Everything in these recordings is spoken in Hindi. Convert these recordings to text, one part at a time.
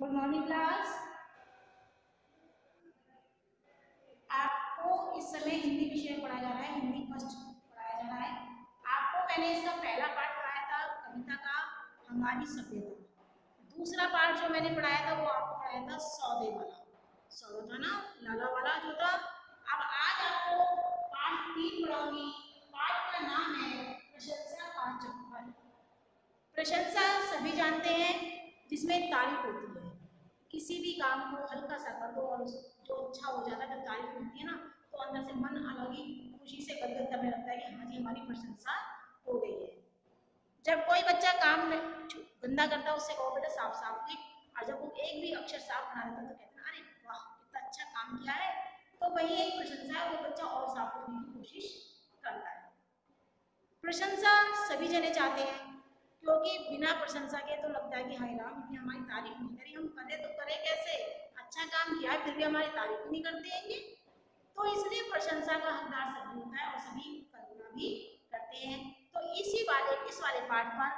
Good morning class. आपको इस समय हिंदी विषय पढ़ाया जा रहा है, हिंदी फर्स्ट पढ़ाया जा रहा है। आपको मैंने इसका पहला पार्ट पढ़ाया था कविता का हमारी सभ्यता। दूसरा पार्ट जो मैंने पढ़ाया था वो आपको पढ़ाया था सौदे वाला, सौदा था ना, लाला वाला जो था। अब आज आपको पार्ट 3 पढ़ाऊंगी। पार्ट का नाम है प्रशंसा का चक्कर। प्रशंसा सभी जानते हैं, जिसमें तारीफ होती है। किसी भी काम को हल्का सा कर दो और जो अच्छा हो जाता है, जब तारीफ मिलती है ना तो अंदर से मन अलग ही खुशी से गदगद करने लगता है कि हाँ जी हमारी प्रशंसा हो गई है। जब कोई बच्चा काम में गंदा करता है उससे कहो बेटा साफ साफ लिख, और जब वो एक भी अक्षर साफ बना देता है तो कहते हैं अरे वाह कितना अच्छा काम किया है, तो वही एक प्रशंसा है, वो बच्चा और साफ लिखने की कोशिश करता है। प्रशंसा सभी जने चाहते हैं, क्योंकि बिना प्रशंसा के तो लगता है कि हाय राम इतनी हमारी तारीफ नहीं करी, हम करें तो करें कैसे, अच्छा काम किया है फिर भी हमारी तारीफ नहीं करते हैं। तो इसलिए प्रशंसा का हकदार सभी होता है और सभी करना भी करते हैं। तो इस वाले पार्ट पर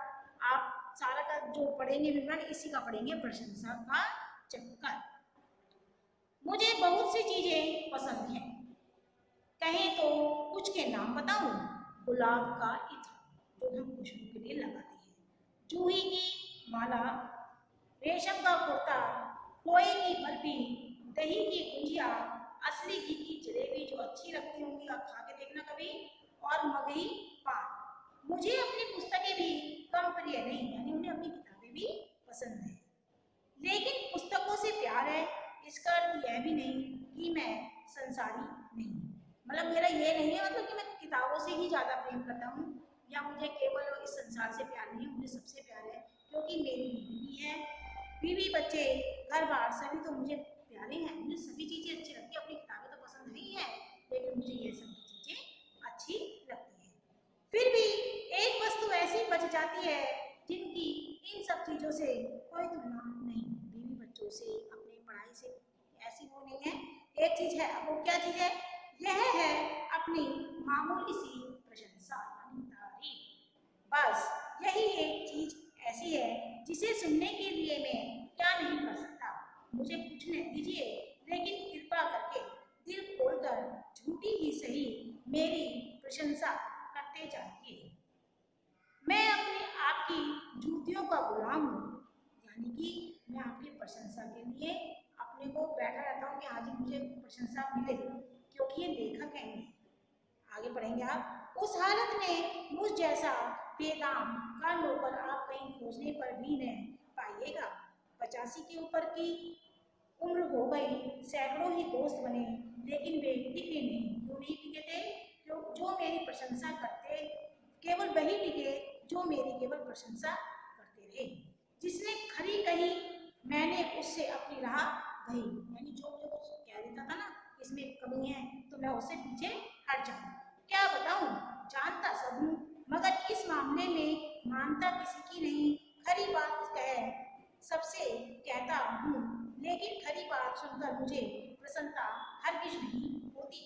आप सारा का जो पढ़ेंगे विवरण इसी का पढ़ेंगे, प्रशंसा का चक्कर। मुझे बहुत सी चीजें पसंद हैं, कहें तो कुछ के नाम बताऊं। गुलाब का इत्र जो हम खुशबू के लिए लगाते हैं, जूही की माला, रेशम का कुर्ता, खोए की बर्फी, दही की गुंजिया, असली घी की जलेबी जो अच्छी लगती होंगी, आप खा के देखना कभी, और मगही पान। मुझे अपनी पुस्तकें भी कम प्रिय नहीं, यानी उन्हें अपनी किताबें भी पसंद है, लेकिन पुस्तकों से प्यार है इसका अर्थ यह भी नहीं कि मैं संसारी नहीं, मतलब मेरा ये नहीं है मतलब कि मैं किताबों से ही ज़्यादा प्रेम करता हूँ या मुझे केवल इस संसार से प्यार नहीं है, मुझे सबसे प्यार है, क्योंकि मेरी बीवी है, बीवी बच्चे घर बार सभी तो मुझे प्यारे हैं, मुझे सभी चीज़ें अच्छी लगती है। अपनी किताबें तो पसंद नहीं है, लेकिन मुझे ये सभी चीज़ें अच्छी लगती हैं। फिर भी एक वस्तु ऐसी बच जाती है जिनकी इन सब चीज़ों से कोई तुलना नहीं, बीवी बच्चों से, अपनी पढ़ाई से, ऐसी वो नहीं है। एक चीज़ है, अब वो क्या चीज़ है? यह है अपनी मामूली सी प्रशंसा यानी तारीफ। बस यही एक चीज ऐसी है जिसे सुनने के लिए मैं क्या नहीं कर सकता। मुझे पूछने दीजिए, लेकिन कृपा करके दिल खोलकर झूठी ही सही मेरी प्रशंसा करते जाइए। मैं अपने आपकी जूतियों का गुलाम हूँ, यानी कि मैं आपकी प्रशंसा के लिए अपने को बैठा रहता हूँ कि हाँ जी मुझे प्रशंसा मिले, क्योंकि ये लेखक हैं। आगे पढ़ेंगे आप। उस हालत में मुझ जैसा बेदाम का नौकर आप कहीं खोजने पर भी न पाइएगा। 85 के ऊपर की उम्र हो गई, सैकड़ों ही दोस्त बने, लेकिन वे टिके नहीं। क्यों नहीं टिके थे? जो मेरी प्रशंसा करते, केवल वही टिके जो मेरी केवल प्रशंसा करते रहे। जिसने खरी कही मैंने उससे अपनी राह गई, यानी जो मुझे कुछ कह देता था ना इसमें कमी है तो मैं उससे पीछे हट जाऊं। क्या बताऊं, जानता सब हूं मगर इस मामले में मानता किसी की नहीं। खरी बात कह सबसे कहता हूँ, लेकिन खरी बात सुनकर मुझे प्रसन्नता हरगिज नहीं होती।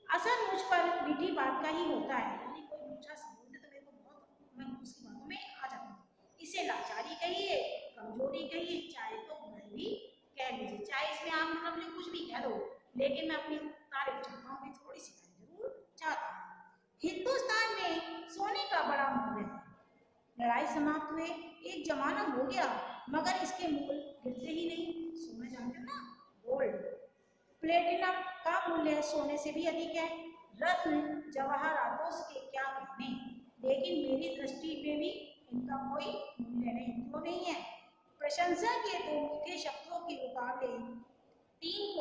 असर मुझ पर मीठी बात का ही होता है, यानी कोई मीठा सा बोल दे तो मेरे को बहुत, मैं उसकी बातों में आ जाती हूँ। इसे लाचारी कहिए, कमजोरी कहिए, चाहे तो बुराई भी कह लीजिए, चाहे इसमें आप मतलब मुझे कुछ भी कह दो, लेकिन मैं अपनी तारीफ चाहता हूँ कि थोड़ी सी तारीफ जरूर चाहता हूँ। हिंदुस्तान में सोने का बड़ा मूल्य है, लड़ाई समाप्त हुए एक जमाना हो गया, मगर इसके मूल गिरते ही नहीं। सोना जानते हो ना, गोल्ड, प्लेटिनम का मूल्य सोने से भी अधिक है। रत्न जवाहरातों के क्या कहने, लेकिन मेरी दृष्टि में भी इनका कोई मूल्य नहीं। क्यों नहीं है? प्रशंसा के दो मीठे शब्दों के मुकाबले 3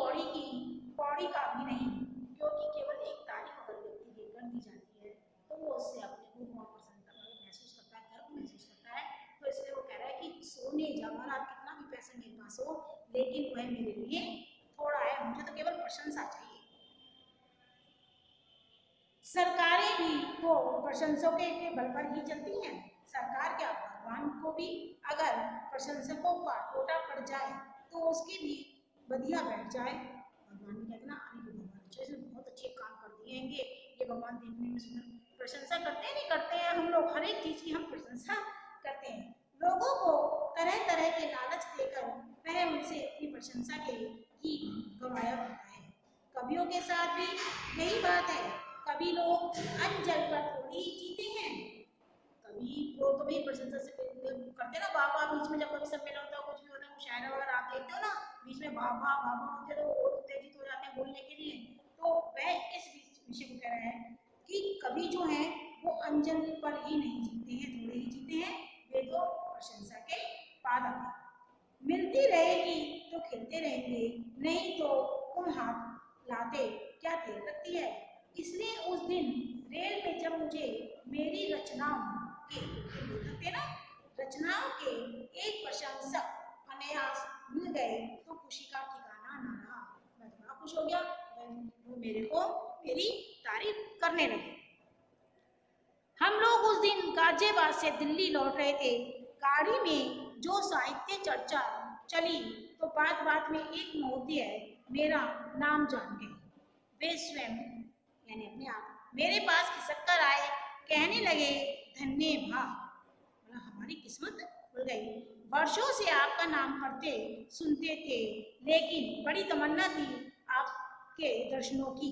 पौड़ी का भी नहीं, क्योंकि केवल एक तारीफ अगर व्यक्ति की कर दी जाती है तो वो उससे अपने को बहुत प्रसन्नता महसूस करता है, गर्व महसूस करता है। तो इसलिए वो कह रहा है कि सोने जवाहरात कितना भी पैसा मेरे पास हो, लेकिन वह मेरे लिए थोड़ा है, मुझे तो केवल प्रशंसा चाहिए। सरकारें भी तो प्रशंसकों के बल पर ही चलती हैं। सरकार क्या, भगवान को भी अगर प्रशंसकों का टोटा पड़ जाए तो उसकी भी बदिया बैठ जाए। भगवान ने कहते ना अरे भगवान अच्छे बहुत अच्छे काम कर दिए हैं, ये भगवान देखने में सुंदर। प्रशंसा करते हैं नहीं करते हैं हम लोग, हर एक चीज की हम प्रशंसा करते हैं। लोगों को तरह तरह तरह के लालच देकर वह उनसे अपनी प्रशंसा के गीत गवाया करता है। कवियों के साथ भी यही बात है। कवि लोग अन्न जल पर थोड़ी ही जीते हैं। कवि को तो भी प्रशंसा से करते ना, वाह वाह, बीच में जब कभी सम्मेलन होता है, कुछ भी होता है, मुशायरा वगैरह आप देखते हो ना, बीच में वाह वाह वाह वाह होते तो और उत्तेजित हो जाते हैं बोलने के लिए। तो वह इस विषय को कह रहा है कि कवि जो है वो अनजल पर ही नहीं जीते हैं, थोड़े ही जीते हैं, वे तो प्रशंसा के पात्र। मिलती रहेगी तो खिलते रहेंगे, नहीं तो तुम हाथ लाते क्या देर लगती है। इसलिए उस दिन रेल में जब मुझे मेरी रचनाओं के लेखक थे ना, रचनाओं के एक प्रशंसक अनायास मिल गए तो खुशी का ठिकाना न रहा। मैं बड़ा खुश हो गया, वो मेरे को मेरी तारीफ करने लगे। हम लोग उस दिन गाजियाबाद से दिल्ली लौट रहे थे। गाड़ी में जो साहित्य चर्चा चली तो बात बात में एक महोदय मेरा नाम जान गए। वे स्वयं यानी अपने आप मेरे पास खिसक कर आए, कहने लगे धन्यवाद, हमारी किस्मत खुल गई। वर्षों से आपका नाम पढ़ते सुनते थे, लेकिन बड़ी तमन्ना थी आपके दर्शनों की।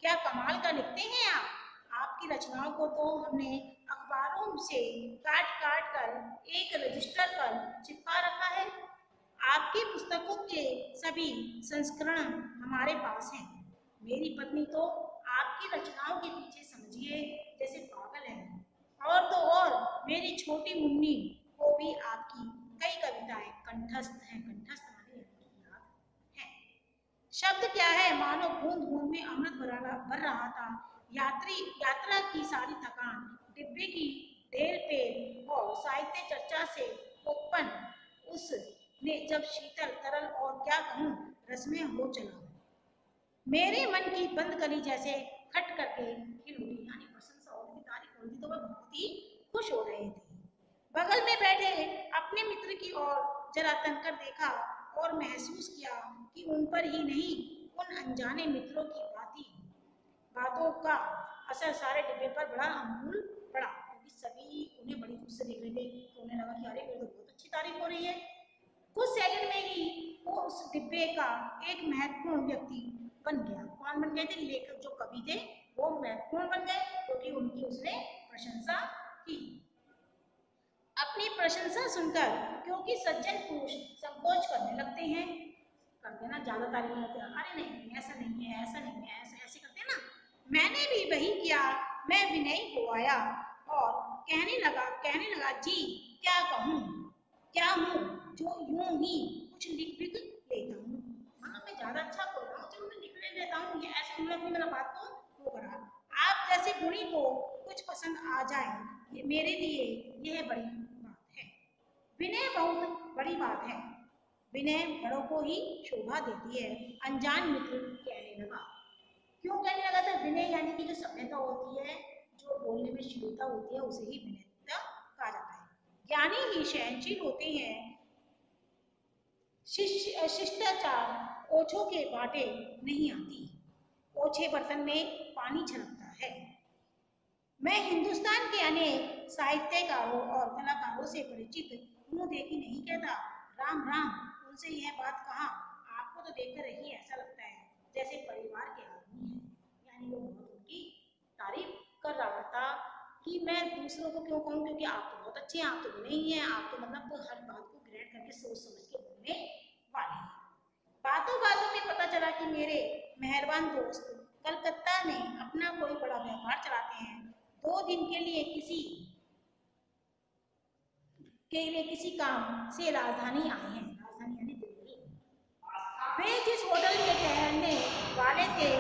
क्या कमाल का लिखते हैं आप। आपकी रचनाओं को तो हमने अखबारों से काट काट कर एक रजिस्टर पर चिपका रखा है। आपकी पुस्तकों के सभी संस्करण हमारे पास हैं। मेरी पत्नी तो आपकी रचनाओं के पीछे समझिए जैसे पागल है, और तो और मेरी छोटी मुन्नी को भी आपकी कई कविताएं कंठस्थ हैं। कंठस्थ माने याद है। शब्द क्या है, मानो बूंद बूंद में अमृत भर रहा था। यात्रा की सारी थकान डिब्बे की ढेल पे और साहित्य चर्चा से उत्पन्न उसने जब शीतल तरल और क्या कहूँ रसमय हो चला, मेरे मन की बंद कली जैसे खट करके खिल उठी। यानी प्रशंसा और उनकी तारीफ हो रही तो वह बहुत ही खुश हो रहे थे। बगल में बैठे अपने मित्र की ओर जरा तनकर देखा और महसूस किया कि उन पर ही नहीं, उन अनजाने मित्रों की बातों का असर सारे डिब्बे पर बड़ा अमूल पड़ा, क्योंकि सभी उन्हें बड़ी खुश से देख रहे थे। तो उन्हें लगा कि अरे ये तो बहुत अच्छी तारीफ हो रही है। कुछ सेकंड में ही वो उस डिब्बे का एक महत्वपूर्ण व्यक्ति बन गया। कौन बन गए थे? लेखक जो कवि थे वो महत्वपूर्ण बन गए, क्योंकि उनकी उसने प्रशंसा की। अपनी प्रशंसा सुनकर क्योंकि सज्जन पुरुष संकोच करने लगते हैं, करते ना, ज्यादा तारीफ करते हैं, अरे नहीं ऐसा नहीं है, ऐसा नहीं है, ऐसे ऐसे करते हैं ना। मैंने भी वही किया। मैं विनय को आया और कहने लगा जी क्या कहूँ, क्या हूँ जो यूं ही कुछ लिख लेता हूँ। हाँ, मैं ज्यादा अच्छा बोल रहा हूँ, चलो मैं लिख लेता हूँ, ये ऐसे उन्होंने अपनी मेरा बात को वो करा। आप जैसे गुणी को कुछ पसंद आ जाए, ये मेरे लिए यह बड़ी बात है। विनय बहुत बड़ी बात है। विनय बड़ों को ही शोभा देती है। अनजान मित्र कहने लगा। क्यों कहने लगा था? विनय यानी कि जो सभ्यता होती है, जो बोलने में शीलता होती है, उसे ही विनयता कहा जाता है। ज्ञानी ही सहनशील होते हैं। शिष्टाचार ओछों के बाटे नहीं आती। ओछे बर्तन में पानी छलकता है। मैं हिंदुस्तान के अनेक साहित्यकारों और कलाकारों से परिचित मुंह देखी नहीं कहता। राम राम, उनसे यह बात कहा। आपको तो देखकर ही ऐसा लगता है जैसे परिवार के आदमी हैं। यानी वो बहुत उनकी तारीफ कर रहा था कि मैं दूसरों को क्यों कहूँ, क्योंकि आप तो बहुत अच्छे हैं, आप तो नहीं हैं, आप तो मतलब तो हर बात को ग्रेड करके सोच समझ के बोलने वाले हैं। बातों बातों में पता चला कि मेरे मेहरबान दोस्त कलकत्ता में अपना कोई बड़ा व्यापार चलाते हैं। 2 दिन के लिए किसी काम से राजधानी आए हैं। राजधानी यानी दिल्ली। वे जिस होटल में ठहरने वाले थे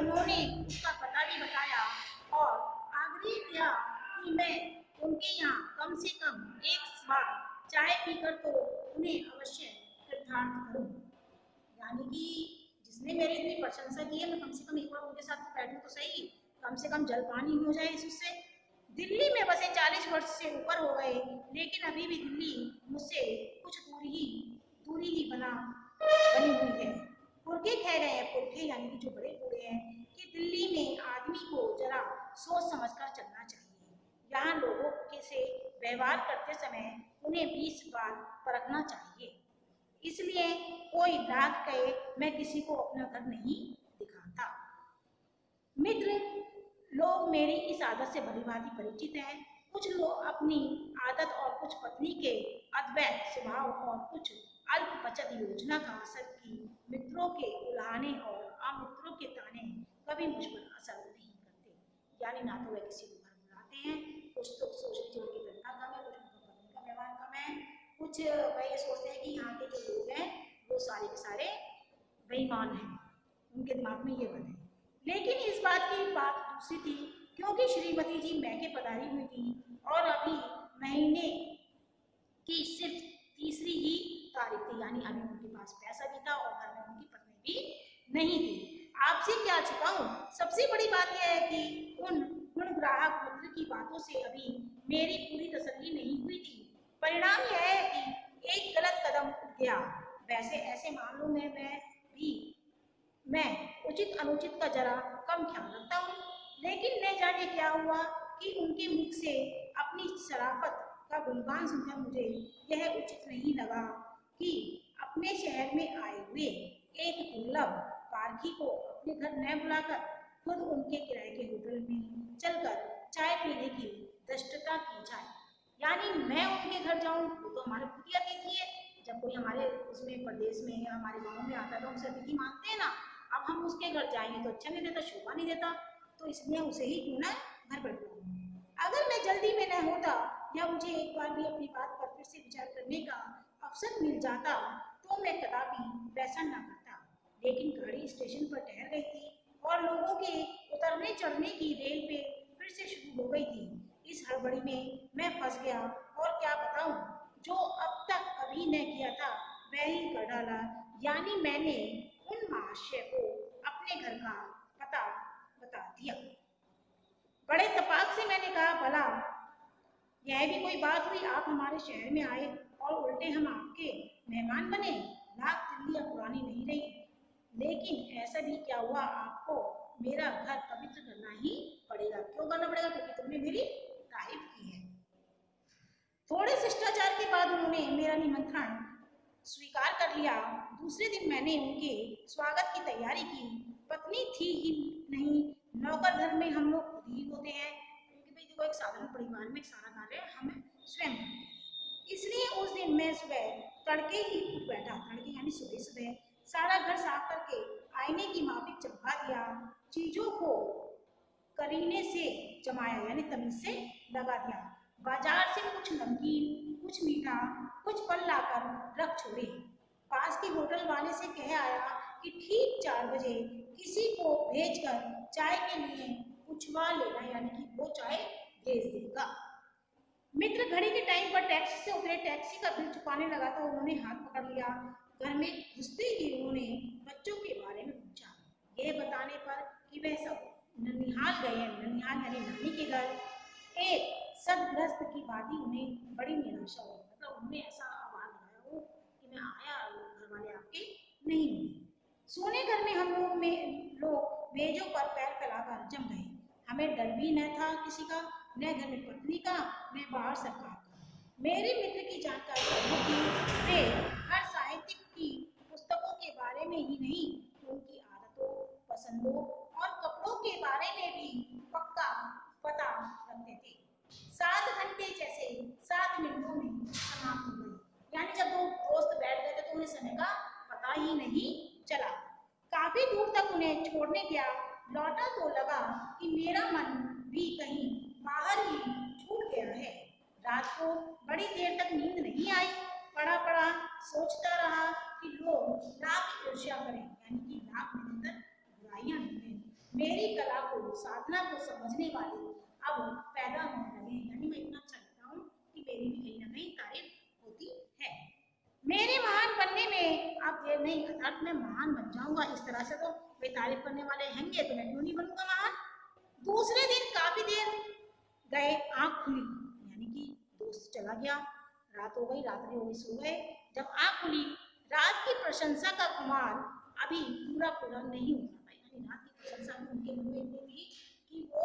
उन्होंने उसका पता भी बताया और आग्रह किया कि मैं उनके यहाँ कम से कम एक बार चाय पीकर तो उन्हें अवश्य कृतार्थ करूं। यानी कि जिसने मेरी इतनी प्रशंसा की है, मैं कम से कम एक बार उनके साथ तो बैठूं तो सही, कम से कम जलपानी हो जाए इससे। दिल्ली में बसे 40 वर्ष से ऊपर हो गए, लेकिन अभी भी दिल्ली मुझसे कुछ दूरी ही बनी हुई है। पुरखे कह रहे हैं, पुरखे यानी कि जो बड़े बूढ़े हैं, कि दिल्ली में आदमी को जरा सोच समझकर चलना चाहिए। यहाँ लोगों के से व्यवहार करते समय उन्हें 20 बार परखना चाहिए। इसलिए कोई डाक कहे मैं किसी को अपना घर नहीं दिखाता। मित्र लोग मेरी इस आदत से भलीभांति परिचित हैं। कुछ लोग अपनी आदत और कुछ पत्नी के अद्वैत स्वभाव और कुछ अल्प बचत योजना का असर की मित्रों के उल्हाने और अमित्रों के ताने कभी मुझ पर असर नहीं करते। यानी ना तो वह किसी को घर बुलाते हैं, कुछ तो सोचने जो उनकी व्यवस्था कम है, कुछ उनका पत्नी का व्यवहार कम है, कुछ वह ये सोचते हैं कि यहाँ के जो लोग हैं वो सारे के सारे बेईमान हैं, उनके दिमाग में ये बात है। लेकिन इस बात की बात दूसरी थी, क्योंकि श्रीमती जी मैके पधारी हुई थी और अभी महीने की सिर्फ तीसरी ही तारीख थी, यानी अभी उनके पास पैसा भी था और घर में उनकी पत्नी भी नहीं थी। आपसे क्या छिपाऊं, सबसे बड़ी बात यह है कि उन ग्राहक मित्र की बातों से अभी मेरी पूरी तसल्ली नहीं हुई थी। परिणाम यह है कि एक गलत कदम उठ गया। वैसे ऐसे मामलों में मैं उचित अनुचित का जरा कम ख्याल रखता हूँ, लेकिन न जाने क्या हुआ कि उनके मुख से अपनी शराफत का गुणगान सुनकर मुझे यह उचित नहीं लगा कि अपने शहर में आए हुए एक दुर्लभ पारखी को अपने घर न बुलाकर खुद उनके किराए के होटल में चलकर चाय पीने की धृष्टता की जाए। यानी मैं उनके घर जाऊं, वो तो हमारे खुद ही अतिथि है। जब कोई हमारे उसमें प्रदेश में या हमारे गाँव में आता है तो हमसे अतिथि मानते हैं ना। अब हम उसके घर जाएंगे तो अच्छा नहीं देता, शोभा नहीं देता, तो इसलिए उसे ही क्यों ना घर पर बुलाऊं। अगर मैं जल्दी में न होता या मुझे एक बार भी अपनी बात पर फिर से विचार करने का अवसर मिल जाता तो मैं कदापि वैसा न करता। लेकिन गाड़ी स्टेशन पर ठहर गई थी और लोगों के उतरने चढ़ने की रेल पे फिर से शुरू हो गई थी। इस हड़बड़ी में मैं फंस गया और क्या बताऊं, जो अब तक कभी न किया था वह ही कर डाला। यानी मैंने उन महाशय को अपने घर का पता बता दिया। बड़े तपाक से मैंने कहा, भला यह भी कोई बात हुई, आप हमारे शहर में आए और उल्टे हम आपके मेहमान बने। लाख दिल्लियां पुरानी नहीं रही, लेकिन ऐसा भी क्या हुआ, आपको मेरा घर पवित्र करना ही पड़ेगा। क्यों करना पड़ेगा? क्योंकि तुमने मेरी तारीफ की है। थोड़े शिष्टाचार के बाद उन्होंने मेरा निमंत्रण स्वीकार कर लिया। दूसरे दिन मैंने उनके स्वागत की तैयारी की। पत्नी थी ही नहीं, नौकर घर में हम लोग खुद ही होते हैं, क्योंकि भाई देखो एक साधारण परिवार में सारा कार्य हमें स्वयं करते हैं। इसलिए उस दिन मैं सुबह तड़के ही उठ बैठा। तड़के यानी सुबह सुबह सारा घर साफ करके आईने की माफिक चमका दिया, चीजों को करीने से जमाया यानी तमीज से लगा दिया। बाजार से कुछ नमकीन, कुछ मीठा, कुछ फल लाकर रख छोड़े। पास के होटल वाले से कह आया कि ठीक 4 बजे किसी को भेजकर चाय के लिए पूछवा लेना, यानी कि वो चाय भेज देगा। मित्र घड़ी के टाइम पर टैक्सी से उतरे। टैक्सी का बिल चुकाने लगा तो उन्होंने हाथ पकड़ लिया। घर में घुसते ही उन्होंने बच्चों के बारे में पूछा, यह बताने पर कि वह सब ननिहाल गए हैं। ननिहाल यानी नानी के घर। एक सदगृहस्थ की भांति उन्हें बड़ी निराशा हुई। मतलब उन्हें ऐसा आवाज लगाया हो कि मैं आया, घर वाले आपके नहीं मिले। सोने घर में हम लोग मेजों पर पैर फैलाकर जम गए। हमें डर भी न था किसी का, न घर में पत्नी का, न बाहर सरकार का। मेरे मित्र की जानकारी थी, वे हर साहित्यिक की पुस्तकों के बारे में ही नहीं, उनकी आदतों, पसंदों और कपड़ों के बारे में भी पक्का पता रखते थे। 7 घंटे जैसे 7 मिनटों में समाप्त हो गए। यानी जब वो दोस्त बैठ गए थे तो उन्हें समय का पता ही नहीं चला। काफी दूर तक उन्हें छोड़ने गया, लौटा तो लगा कि मेरा मन भी कहीं बाहर ही छूट गया है। रात को बड़ी देर तक नींद नहीं आई। पड़ा पड़ा सोचता रहा कि लोग लाख ईर्ष्या करें, यानी कि लाख निरंतर बुराइयां ढूंढें। मेरी कला को, साधना को समझने वाले अब पैदा होने लगे। यानी मैं इतना अच्छा लगता हूँ कि मेरी भी कहीं ना कहीं तारीफ होती है। मेरे महान बनने में अब देर नहीं, अर्थात मैं महान बन जाऊंगा। इस तरह से तो वे तारीफ करने वाले हैंगे तो मैं क्यों नहीं बनूंगा महान। दूसरे दिन काफी देर गए, आंख खुली, यानी कि दोस्त चला गया। रात हो गई, रात्रि हो गई, सो गए। जब आंख खुली, रात की प्रशंसा का खुमार अभी पूरा पूरा नहीं उतरा था। यानी रात की प्रशंसा भी उनके मन में इतनी थी कि वो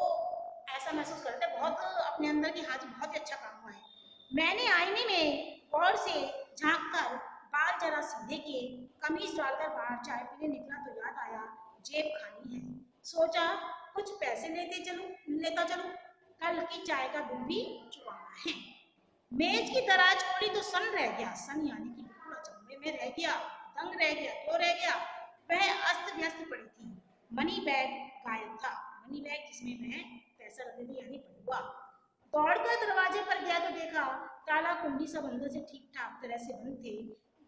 ऐसा महसूस करते बहुत अपने अंदर की, हाँ जी बहुत ही अच्छा काम हुआ है। मैंने आईने में गौर से झांककर बाल जरा सीधे किए, कमीज डालकर बाहर चाय पीने निकला तो याद आया जेब खाली है। सोचा कुछ पैसे लेता चलूं, कल की चाय का बिल भी चुकाना है। मेज की दराज खोली तो सन रह गया, सन यानी कि बिल्कुल अचंभे में रह गया, दंग रह गया। क्यों रह गया? वह अस्त व्यस्त पड़ी थी। मनी बैग गायब था, मनी बैग जिसमें मैं पैसा रखती थी यानी बटुआ। दौड़कर दरवाजे पर गया तो देखा ताला कुंडी सब अंदर से ठीक ठाक तरह से बंद थे।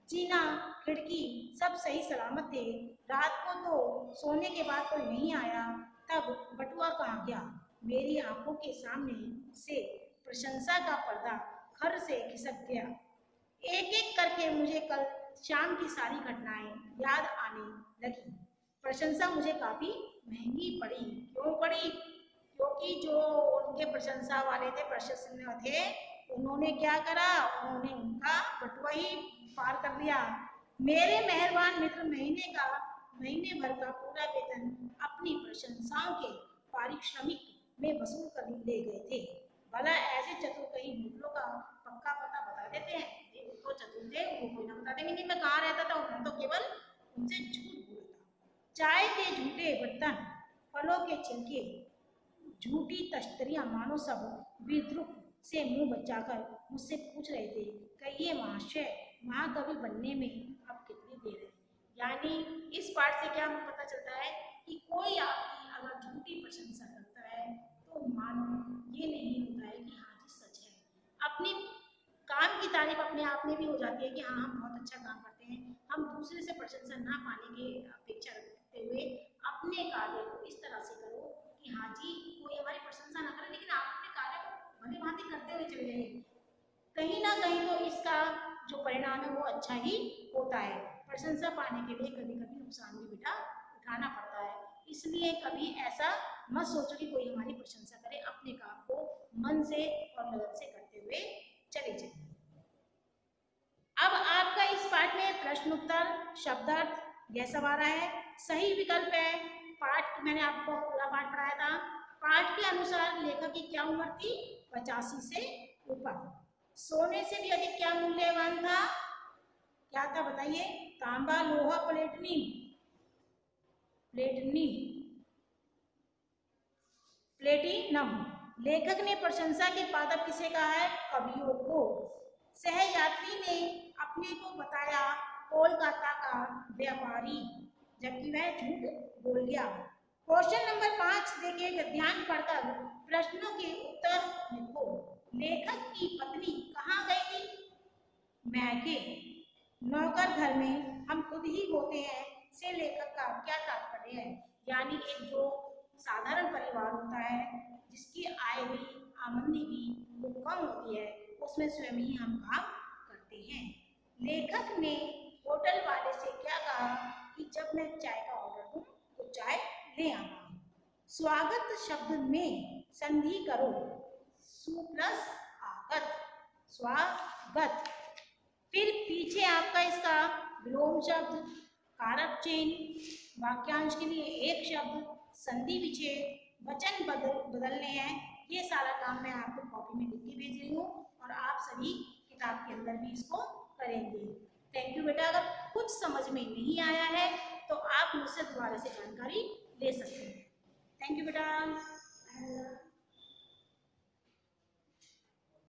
जीना खिड़की सब सही सलामत थे। रात को तो सोने के बाद कोई नहीं आया, तब बटुआ कहाँ गया? मेरी आंखों के सामने से प्रशंसा का पर्दा खर से खिसक गया। एक एक करके मुझे कल शाम की सारी घटनाएं याद आने लगी। प्रशंसा मुझे काफी महंगी पड़ी। क्यों पड़ी? क्योंकि जो उनके प्रशंसा वाले थे, प्रशंसनीय थे, उन्होंने क्या करा? उन्होंने उनका बटुआ ही पार कर दिया। मेरे मेहरबान मित्र महीने भर का पूरा वेतन अपनी प्रशंसाओं के पारिश्रमिक में वसूल कर ले गए थे। भला ऐसे चतुर कहीं होटलों का पक्का पता बता देते हैं? वो तो चतुर थे, वो कोई ना बताते नहीं मैं कहाँ रहता था, उन्होंने तो केवल उनसे झूठ बोला था। चाय के झूठे बर्तन, फलों के छिलके, झूठी तश्तरियां, मानो सब विद्रुप से मुंह बचाकर मुझसे पूछ रहे थे, कहिए महाशय, महाकवि बनने में अब कितनी देर है? यानी इस पाठ से क्या हमें पता चलता है कि कोई आपकी अगर झूठी प्रशंसा करता है तो मानो ये नहीं होता है कि हाँ जी सच है। अपनी काम की तारीफ अपने आप में भी हो जाती है कि हाँ हम बहुत अच्छा काम करते हैं। हम दूसरे से प्रशंसा ना पाने की अपेक्षा रखते हुए अपने कार्य को इस तरह से करो कि हाँ जी कोई हमारी प्रशंसा ना करे, लेकिन आप अपने कार्य को भली भांति करते हुए चले जाइए। कहीं ना कहीं तो इसका जो परिणाम है वो अच्छा ही होता है। प्रशंसा पाने के लिए कभी कभी नुकसान भी बेटा उठाना पड़ता है, इसलिए कभी ऐसा मत सोचो कि कोई हमारी प्रशंसा करे। अपने काम को मन से और लगन से करते हुए चले जाइए। अब आपका इस पाठ में प्रश्न उत्तर शब्दार्थ यह सब आ रहा है। सही विकल्प है पाठ, मैंने आपको पूरा पाठ पढ़ाया था। पाठ के अनुसार लेखक की क्या उम्र थी? 85 से ऊपर। सोने से भी अधिक क्या मूल्यवान था? क्या था बताइए? तांबा, लोहा, प्लेटिनम। लेखक ने प्रशंसा के पादप किसे कहा है? कवियों को। सहयात्री ने अपने को बताया कोलकाता का व्यापारी, जबकि वह झूठ बोल गया। क्वेश्चन नंबर 5 देखिए, गद्यांश पढ़कर प्रश्नों के उत्तर लिखो। लेखक की पत्नी कहाँ गई थी? मैके। नौकर घर में हम खुद ही होते हैं से लेखक का क्या तात्पर्य है? यानी एक जो साधारण परिवार होता है जिसकी आय भी आमदनी भी वो कम होती है, उसमें स्वयं ही हम काम करते हैं। लेखक ने होटल वाले से क्या कहा कि जब मैं चाय का ऑर्डर दूं तो चाय ले आना। स्वागत शब्द में संधि करो, सु प्लस आगत, स्वागत। फिर पीछे आपका इसका विलोम शब्द, कारक चिन्ह, वाक्यांश के लिए एक शब्द, संधि विच्छेद, वचन बदलने हैं। ये सारा काम मैं आपको कॉपी में लिख के भेज रही हूँ और आप सभी किताब के अंदर भी इसको करेंगे। थैंक यू बेटा। अगर कुछ समझ में नहीं आया है तो आप मुझसे दोबारा से जानकारी ले सकते हैं। थैंक यू बेटा।